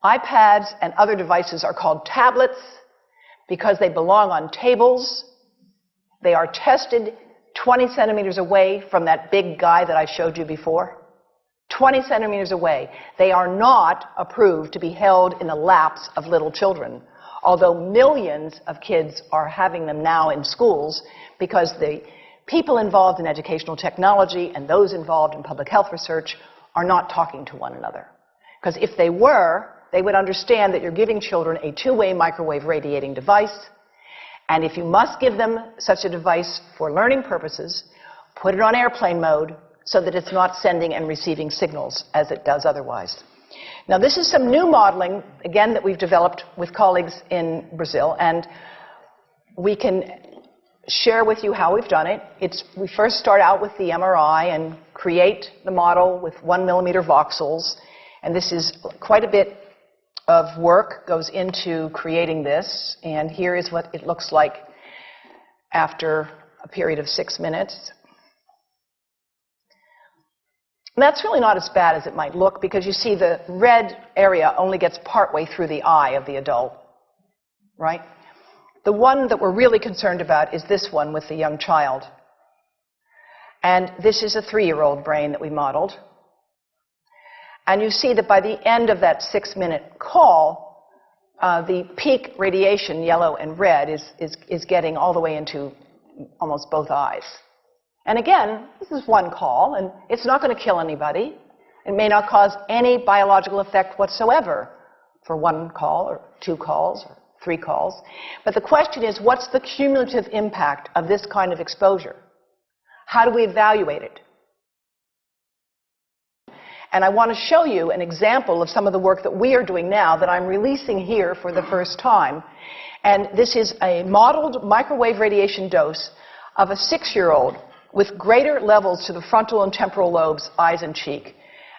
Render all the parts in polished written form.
iPads and other devices are called tablets because they belong on tables. They are tested 20 centimeters away from that big guy that I showed you before. 20 centimeters away. They are not approved to be held in the laps of little children, although millions of kids are having them now in schools because the people involved in educational technology and those involved in public health research are not talking to one another. Because if they were, they would understand that you're giving children a two-way microwave radiating device, and if you must give them such a device for learning purposes, put it on airplane mode so that it's not sending and receiving signals as it does otherwise. Now, this is some new modeling, again, that we've developed with colleagues in Brazil, and we can share with you how we've done it. We first start out with the MRI and create the model with 1 millimeter voxels, and this is quite a bit of work goes into creating this, and here is what it looks like after a period of 6 minutes. And that's really not as bad as it might look because you see the red area only gets partway through the eye of the adult, right? The one that we're really concerned about is this one with the young child. And this is a 3-year-old brain that we modeled. And you see that by the end of that 6-minute call, the peak radiation, yellow and red, is getting all the way into almost both eyes. And again, this is one call, and it's not going to kill anybody. It may not cause any biological effect whatsoever for 1 call or 2 calls or 3 calls. But the question is, what's the cumulative impact of this kind of exposure? How do we evaluate it? And I want to show you an example of some of the work that we are doing now that I'm releasing here for the first time. And this is a modeled microwave radiation dose of a 6-year-old with greater levels to the frontal and temporal lobes, eyes and cheek.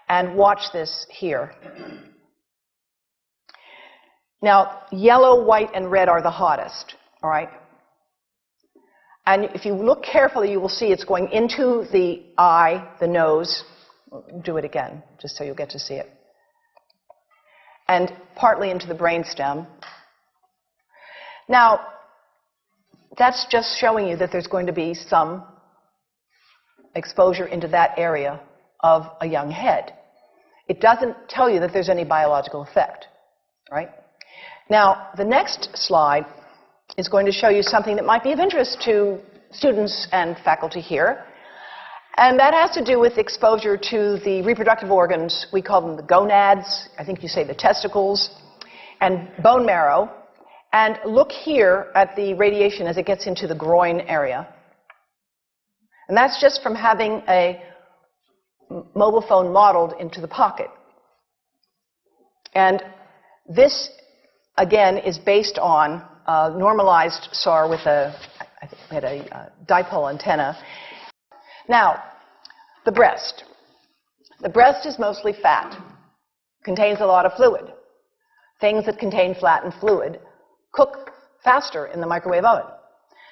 And watch this here. Now, yellow, white, and red are the hottest, all right? And if you look carefully, you will see it's going into the eye, the nose. Do it again, just so you'll get to see it. And partly into the brainstem. Now, that's just showing you that there's going to be some exposure into that area of a young head. It doesn't tell you that there's any biological effect, right? Now, the next slide is going to show you something that might be of interest to students and faculty here. And that has to do with exposure to the reproductive organs. We call them the gonads. I think you say the testicles. And bone marrow. And look here at the radiation as it gets into the groin area. And that's just from having a mobile phone modeled into the pocket. And this, again, is based on a normalized SAR with I think we had a dipole antenna. Now, the breast. The breast is mostly fat, contains a lot of fluid. Things that contain fat and fluid cook faster in the microwave oven.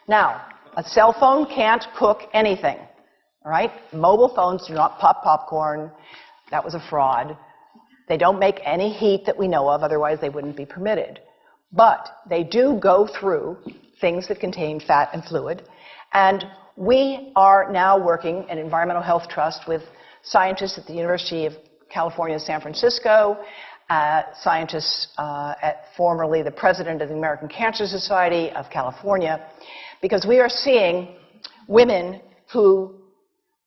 Now, a cell phone can't cook anything, all right? Mobile phones do not pop popcorn. That was a fraud. They don't make any heat that we know of, otherwise they wouldn't be permitted. But they do go through things that contain fat and fluid, and we are now working at Environmental Health Trust with scientists at the University of California, San Francisco, scientists formerly the president of the American Cancer Society of California, because we are seeing women who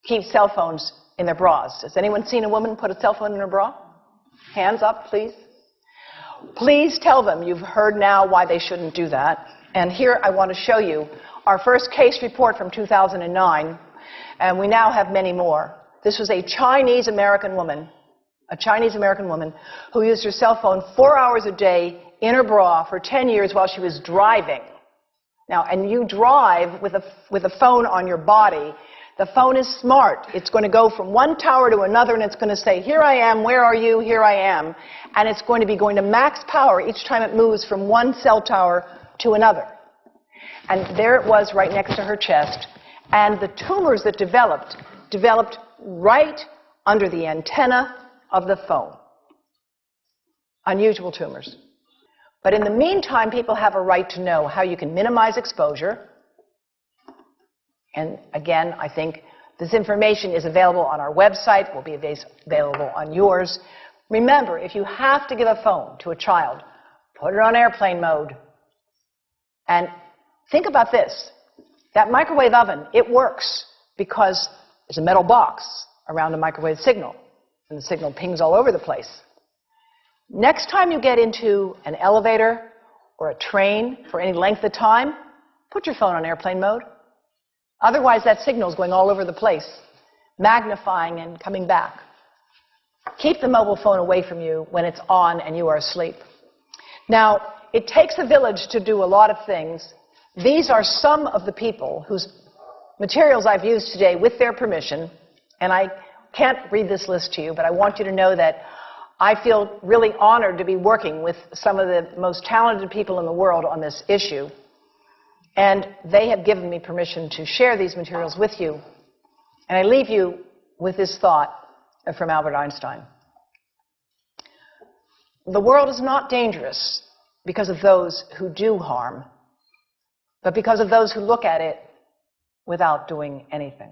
keep cell phones in their bras. Has anyone seen a woman put a cell phone in her bra? Hands up, please. Please tell them you've heard now why they shouldn't do that. And here I want to show you our first case report from 2009, and we now have many more. This was a Chinese-American woman who used her cell phone 4 hours a day in her bra for 10 years while she was driving. Now, and you drive with a phone on your body. The phone is smart. It's going to go from one tower to another, and it's going to say, here I am, where are you, here I am. And it's going to be going to max power each time it moves from one cell tower to another. And there it was right next to her chest. And the tumors that developed right under the antenna of the phone. unusual tumors. But in the meantime, people have a right to know how you can minimize exposure. And again, I think this information is available on our website, will be available on yours. Remember, if you have to give a phone to a child, put it on airplane mode. And think about this. That microwave oven, it works because there's a metal box around the microwave signal, and the signal pings all over the place. Next time you get into an elevator or a train for any length of time, put your phone on airplane mode. Otherwise, that signal is going all over the place, magnifying and coming back. Keep the mobile phone away from you when it's on and you are asleep. Now, it takes a village to do a lot of things. These are some of the people whose materials I've used today with their permission, and I can't read this list to you, but I want you to know that I feel really honored to be working with some of the most talented people in the world on this issue. And they have given me permission to share these materials with you. And I leave you with this thought from Albert Einstein. The world is not dangerous because of those who do harm, but because of those who look at it without doing anything.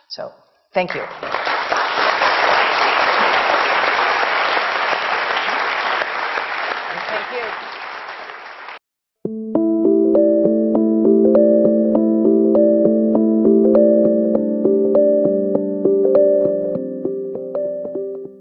So, thank you.